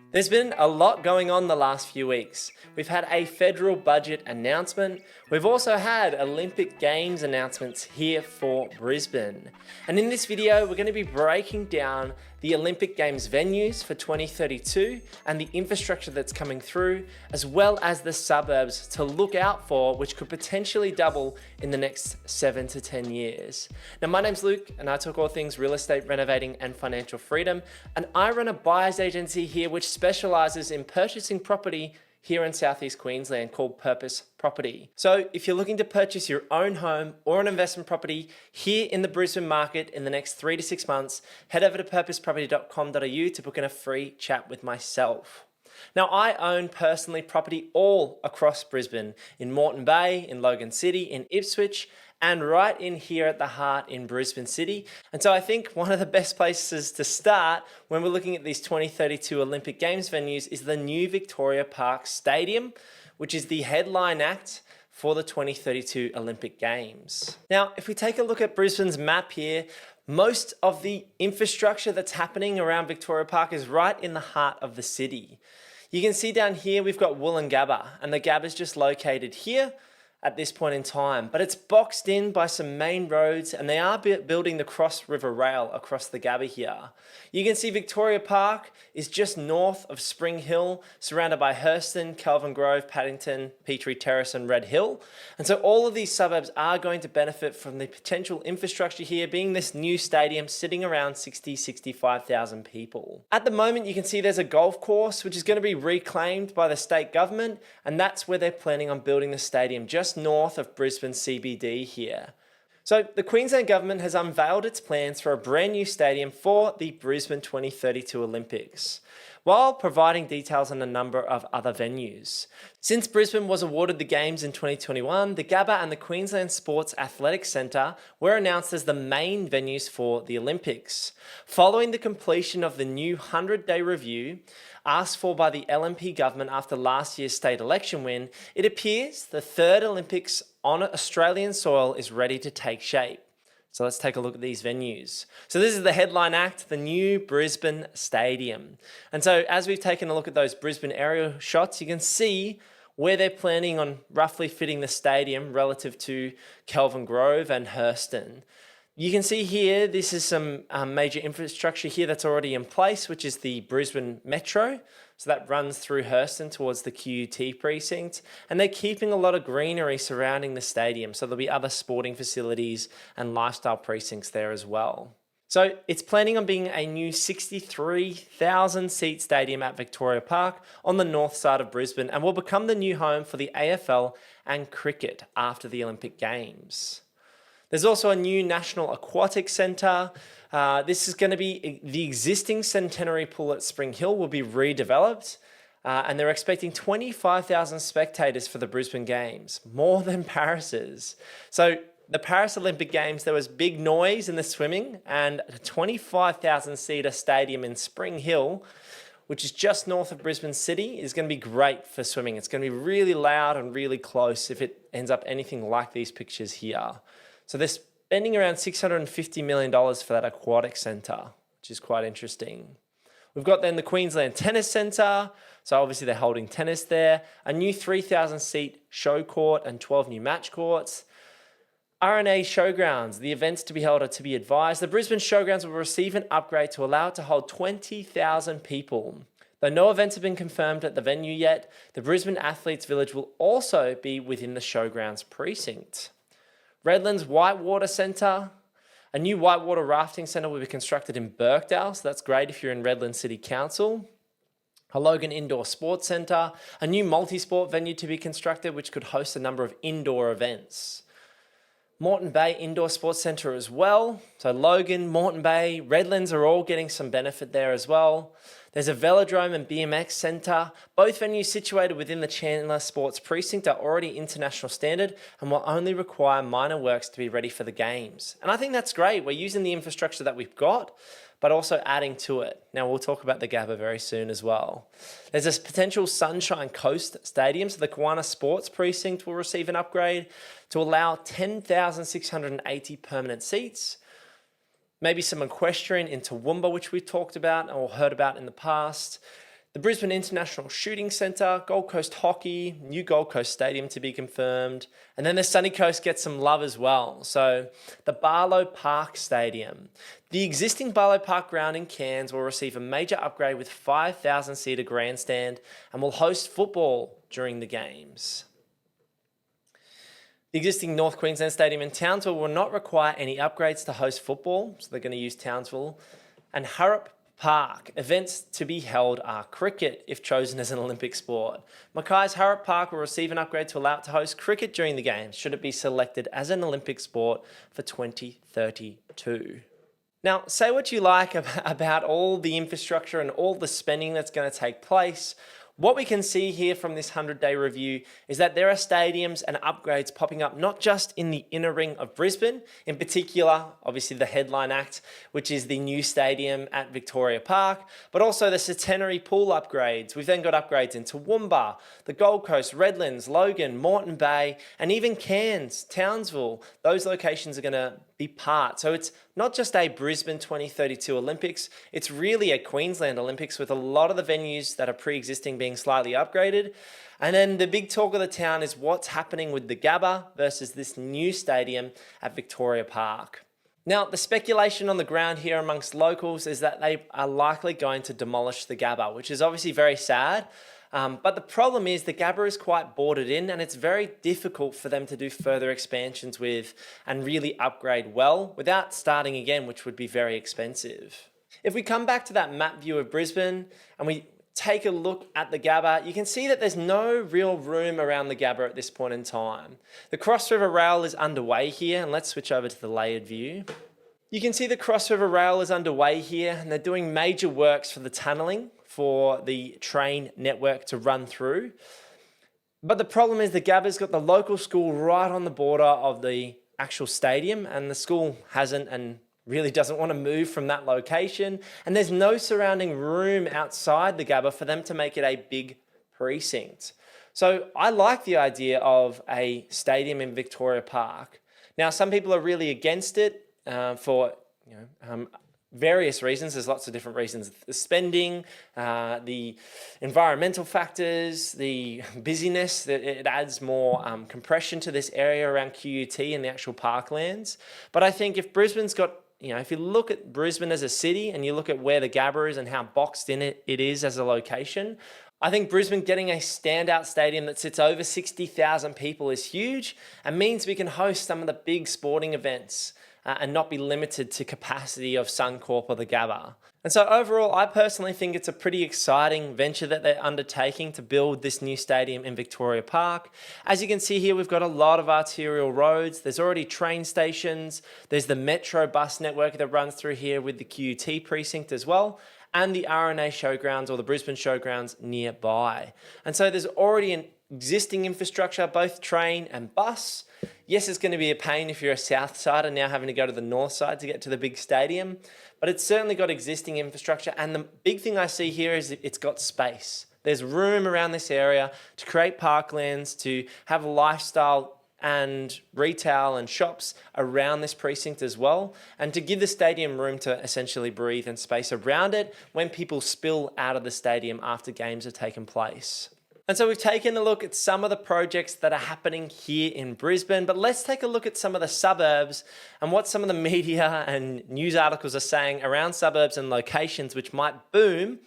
There's been a lot going on the last few weeks. We've had a federal budget announcement. We've also had Olympic Games announcements here for Brisbane. And in this video, we're going to be breaking down the Olympic Games venues for 2032 and the infrastructure that's coming through, as well as the suburbs to look out for, which could potentially double in the next 7 to 10 years. Now, my name's Luke, and I talk all things real estate, renovating, and financial freedom. And I run a buyer's agency here, which specializes in purchasing property here in Southeast Queensland called Purpose Property. So if you're looking to purchase your own home or an investment property here in the Brisbane market in the next 3 to 6 months, head over to purposeproperty.com.au to book in a free chat with myself. Now, I own personally property all across Brisbane, in Moreton Bay, in Logan City, in Ipswich, and right in here at the heart in Brisbane City. And so I think one of the best places to start when we're looking at these 2032 Olympic Games venues is the new Victoria Park Stadium, which is the headline act for the 2032 Olympic Games. Now, if we take a look at Brisbane's map here, most of the infrastructure that's happening around Victoria Park is right in the heart of the city. You can see down here, we've got Woolloongabba, and the Gabba is just located here at this point in time, but it's boxed in by some main roads, and they are building the Cross River Rail across the Gabba here. You can see Victoria Park is just north of Spring Hill, surrounded by Hurston, Kelvin Grove, Paddington, Petrie Terrace, and Red Hill. And so all of these suburbs are going to benefit from the potential infrastructure here, being this new stadium sitting around 65,000 people. At the moment, you can see there's a golf course, which is going to be reclaimed by the state government, and that's where they're planning on building the stadium, just north of Brisbane CBD here. So the Queensland government has unveiled its plans for a brand new stadium for the Brisbane 2032 Olympics, while providing details on a number of other venues. Since Brisbane was awarded the Games in 2021, the Gabba and the Queensland Sports Athletics Centre were announced as the main venues for the Olympics. Following the completion of the new 100-day review, asked for by the LNP government after last year's state election win, it appears the third Olympics on Australian soil is ready to take shape. So let's take a look at these venues. So this is the headline act, the new Brisbane Stadium. And so as we've taken a look at those Brisbane aerial shots, you can see where they're planning on roughly fitting the stadium relative to Kelvin Grove and Hurston. You can see here, this is some major infrastructure here that's already in place, which is the Brisbane Metro. So that runs through Hurston towards the QUT precinct. And they're keeping a lot of greenery surrounding the stadium. So there'll be other sporting facilities and lifestyle precincts there as well. So it's planning on being a new 63,000 seat stadium at Victoria Park on the north side of Brisbane, and will become the new home for the AFL and cricket after the Olympic Games. There's also a new National Aquatic Centre. This is going to be the existing Centenary Pool at Spring Hill will be redeveloped, and they're expecting 25,000 spectators for the Brisbane Games, more than Paris's. So the Paris Olympic Games, there was big noise in the swimming, and a 25,000 seater stadium in Spring Hill, which is just north of Brisbane City, is going to be great for swimming. It's going to be really loud and really close if it ends up anything like these pictures here. So they're spending around $650 million for that aquatic centre, which is quite interesting. We've got then the Queensland Tennis Centre. So obviously they're holding tennis there. A new 3,000 seat show court and 12 new match courts. RNA Showgrounds, the events to be held are to be advised. The Brisbane Showgrounds will receive an upgrade to allow it to hold 20,000 people. Though no events have been confirmed at the venue yet, the Brisbane Athletes Village will also be within the Showgrounds precinct. Redlands Whitewater Centre. A new whitewater rafting centre will be constructed in Birkdale, so that's great if you're in Redlands City Council. A Logan Indoor Sports Centre. A new multi-sport venue to be constructed, which could host a number of indoor events. Moreton Bay Indoor Sports Centre as well. So Logan, Moreton Bay, Redlands are all getting some benefit there as well. There's a velodrome and BMX centre. Both venues situated within the Chandler Sports Precinct are already international standard and will only require minor works to be ready for the Games. And I think that's great. We're using the infrastructure that we've got, but also adding to it. Now, we'll talk about the Gabba very soon as well. There's a potential Sunshine Coast Stadium, so the Kiwana Sports Precinct will receive an upgrade to allow 10,680 permanent seats. Maybe some equestrian in Toowoomba, which we've talked about or heard about in the past. The Brisbane International Shooting Centre, Gold Coast Hockey, new Gold Coast Stadium to be confirmed, and then the Sunny Coast gets some love as well. So the Barlow Park Stadium. The existing Barlow Park ground in Cairns will receive a major upgrade with 5,000-seater grandstand and will host football during the games. The existing North Queensland Stadium in Townsville will not require any upgrades to host football, so they're going to use Townsville. And Harrop Park, events to be held are cricket if chosen as an Olympic sport. Mackay's Harrop Park will receive an upgrade to allow it to host cricket during the games, should it be selected as an Olympic sport for 2032. Now, say what you like about all the infrastructure and all the spending that's going to take place. What we can see here from this 100-day review is that there are stadiums and upgrades popping up not just in the inner ring of Brisbane, in particular, obviously the headline act, which is the new stadium at Victoria Park, but also the Centenary Pool upgrades. We've then got upgrades in Toowoomba, the Gold Coast, Redlands, Logan, Moreton Bay, and even Cairns, Townsville. Those locations are going to be part. So it's not just a Brisbane 2032 Olympics, it's really a Queensland Olympics with a lot of the venues that are pre-existing being slightly upgraded. And then the big talk of the town is what's happening with the Gabba versus this new stadium at Victoria Park. Now, the speculation on the ground here amongst locals is that they are likely going to demolish the Gabba, which is obviously very sad. But the problem is the Gabba is quite boarded in and it's very difficult for them to do further expansions with and really upgrade well without starting again, which would be very expensive. If we come back to that map view of Brisbane and we take a look at the Gabba, you can see that there's no real room around the Gabba at this point in time. The Cross River Rail is underway here, and let's switch over to the layered view. You can see the Cross River Rail is underway here and they're doing major works for the tunnelling for the train network to run through. But the problem is the Gabba's got the local school right on the border of the actual stadium, and the school hasn't and really doesn't want to move from that location. And there's no surrounding room outside the Gabba for them to make it a big precinct. So I like the idea of a stadium in Victoria Park. Now, some people are really against it for various reasons. There's lots of different reasons. The spending, the environmental factors, the busyness, that it adds more compression to this area around QUT and the actual parklands. But I think if Brisbane's got, if you look at Brisbane as a city and you look at where the Gabba is and how boxed in it is as a location, I think Brisbane getting a standout stadium that sits over 60,000 people is huge and means we can host some of the big sporting events and not be limited to capacity of Suncorp or the Gabba. And so overall, I personally think it's a pretty exciting venture that they're undertaking to build this new stadium in Victoria Park. As you can see here, we've got a lot of arterial roads. There's already train stations. There's the Metro bus network that runs through here with the QUT precinct as well, and the RNA showgrounds or the Brisbane showgrounds nearby. And so there's already an existing infrastructure, both train and bus. Yes, it's going to be a pain if you're a south sider now having to go to the north side to get to the big stadium, but it's certainly got existing infrastructure. And the big thing I see here is it's got space. There's room around this area to create parklands, to have lifestyle and retail and shops around this precinct as well, and to give the stadium room to essentially breathe and space around it when people spill out of the stadium after games have taken place. And so we've taken a look at some of the projects that are happening here in Brisbane, but let's take a look at some of the suburbs and what some of the media and news articles are saying around suburbs and locations which might boom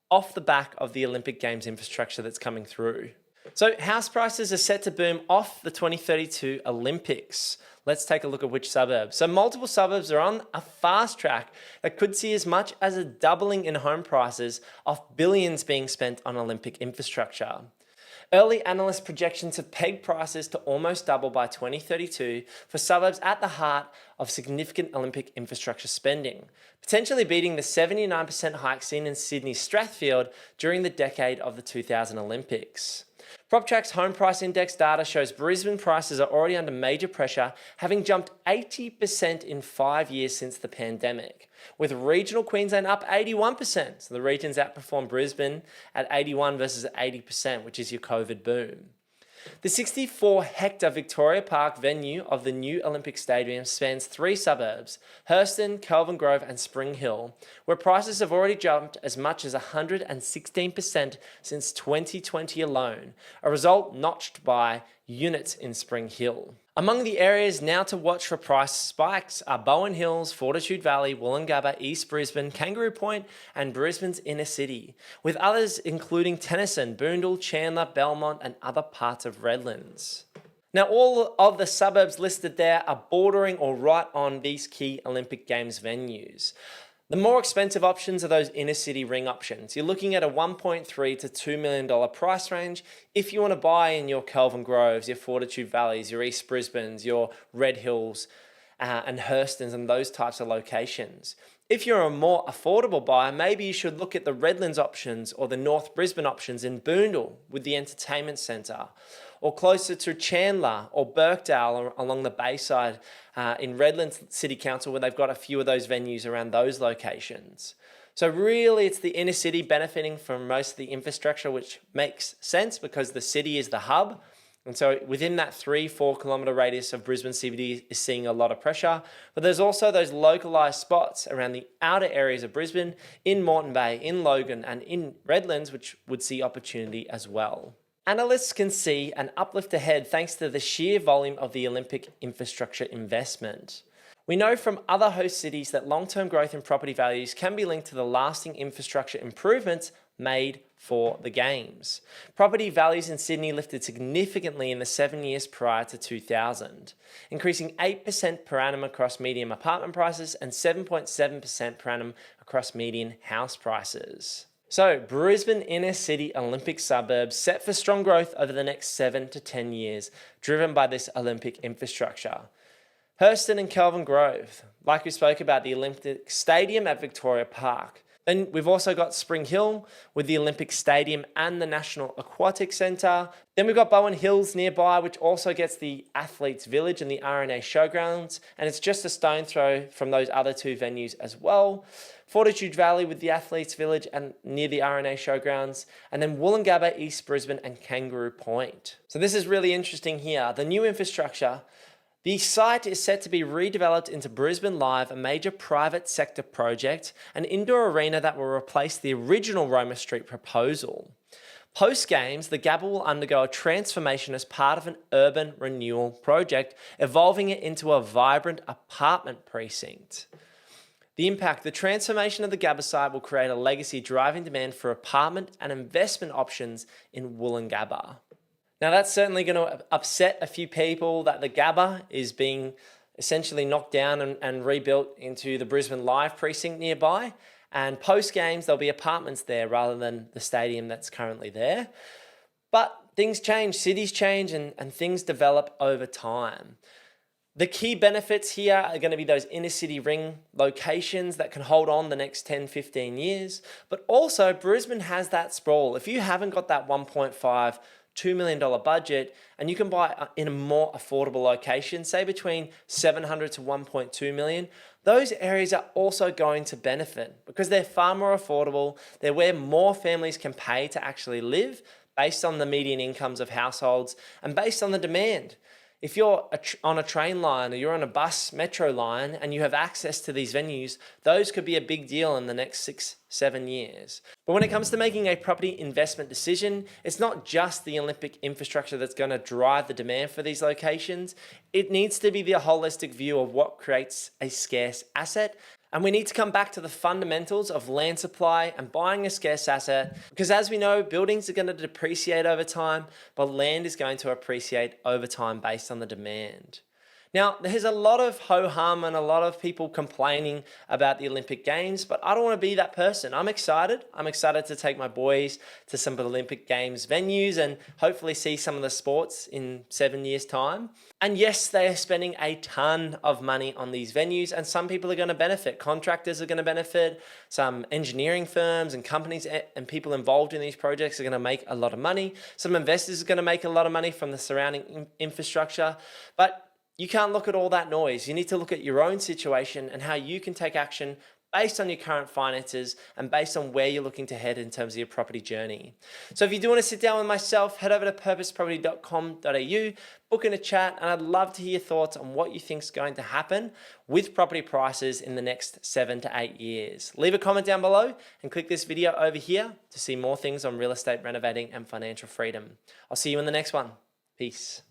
off the back of the Olympic Games infrastructure that's coming through. So house prices are set to boom off the 2032 Olympics. Let's take a look at which suburbs. So multiple suburbs are on a fast track that could see as much as a doubling in home prices off billions being spent on Olympic infrastructure. Early analyst projections have pegged prices to almost double by 2032 for suburbs at the heart of significant Olympic infrastructure spending, potentially beating the 79% hike seen in Sydney's Strathfield during the decade of the 2000 Olympics. PropTrack's home price index data shows Brisbane prices are already under major pressure, having jumped 80% in 5 years since the pandemic, with regional Queensland up 81%. So the regions outperformed Brisbane at 81 versus 80%, which is your COVID boom. The 64-hectare Victoria Park venue of the new Olympic Stadium spans 3 suburbs, Hurston, Kelvin Grove and Spring Hill, where prices have already jumped as much as 116% since 2020 alone, a result notched by units in Spring Hill. Among the areas now to watch for price spikes are Bowen Hills, Fortitude Valley, Woolloongabba, East Brisbane, Kangaroo Point and Brisbane's inner city, with others including Tennyson, Boondall, Chandler, Belmont and other parts of Redlands. Now, all of the suburbs listed there are bordering or right on these key Olympic Games venues. The more expensive options are those inner city ring options. You're looking at a $1.3 to $2 million price range if you want to buy in your Kelvin Groves, your Fortitude Valleys, your East Brisbanes, your Red Hills and Hurstons and those types of locations. If you're a more affordable buyer, maybe you should look at the Redlands options or the North Brisbane options in Boondall with the entertainment centre, or closer to Chandler or Birkdale along the Bayside in Redlands City Council, where they've got a few of those venues around those locations. So really it's the inner city benefiting from most of the infrastructure, which makes sense because the city is the hub. And so within that 3-4 kilometre radius of Brisbane CBD is seeing a lot of pressure. But there's also those localised spots around the outer areas of Brisbane, in Moreton Bay, in Logan and in Redlands, which would see opportunity as well. Analysts can see an uplift ahead thanks to the sheer volume of the Olympic infrastructure investment. We know from other host cities that long-term growth in property values can be linked to the lasting infrastructure improvements made for the Games. Property values in Sydney lifted significantly in the 7 years prior to 2000, increasing 8% per annum across median apartment prices and 7.7% per annum across median house prices. So, Brisbane inner city Olympic suburbs set for strong growth over the next 7 to 10 years, driven by this Olympic infrastructure. Hurston and Kelvin Grove, like we spoke about, the Olympic Stadium at Victoria Park. Then we've also got Spring Hill with the Olympic Stadium and the National Aquatic Centre. Then we've got Bowen Hills nearby, which also gets the Athletes Village and the RNA Showgrounds, and it's just a stone throw from those other 2 venues as well. Fortitude Valley with the Athletes Village and near the RNA Showgrounds, and then Woolloongabba, East Brisbane and Kangaroo Point. So this is really interesting here. The new infrastructure, the site is set to be redeveloped into Brisbane Live, a major private sector project, an indoor arena that will replace the original Roma Street proposal. Post-Games, the Gable will undergo a transformation as part of an urban renewal project, evolving it into a vibrant apartment precinct. The impact, the transformation of the Gabba site will create a legacy driving demand for apartment and investment options in Woolloongabba. Now that's certainly going to upset a few people that the Gabba is being essentially knocked down and rebuilt into the Brisbane Live precinct nearby. And post-Games, there'll be apartments there rather than the stadium that's currently there. But things change, cities change and things develop over time. The key benefits here are going to be those inner city ring locations that can hold on the next 10, 15 years. But also Brisbane has that sprawl. If you haven't got that $1.5 $2 million budget and you can buy in a more affordable location, say between 700 to 1.2 million, those areas are also going to benefit because they're far more affordable. They're where more families can pay to actually live based on the median incomes of households and based on the demand. If you're on a train line or you're on a bus metro line and you have access to these venues, those could be a big deal in the next 6-7 years. But when it comes to making a property investment decision, it's not just the Olympic infrastructure that's going to drive the demand for these locations. It needs to be the holistic view of what creates a scarce asset. And we need to come back to the fundamentals of land supply and buying a scarce asset, because as we know, buildings are going to depreciate over time, but land is going to appreciate over time based on the demand. Now, there's a lot of ho-hum and a lot of people complaining about the Olympic Games, but I don't want to be that person. I'm excited. I'm excited to take my boys to some of the Olympic Games venues and hopefully see some of the sports in 7 years' time. And yes, they are spending a ton of money on these venues, and some people are going to benefit. Contractors are going to benefit. Some engineering firms and companies and people involved in these projects are going to make a lot of money. Some investors are going to make a lot of money from the surrounding infrastructure. But you can't look at all that noise. You need to look at your own situation and how you can take action based on your current finances and based on where you're looking to head in terms of your property journey. So if you do want to sit down with myself, head over to purposeproperty.com.au, book in a chat, and I'd love to hear your thoughts on what you think is going to happen with property prices in the next 7 to 8 years. Leave a comment down below and click this video over here to see more things on real estate renovating and financial freedom. I'll see you in the next one. Peace.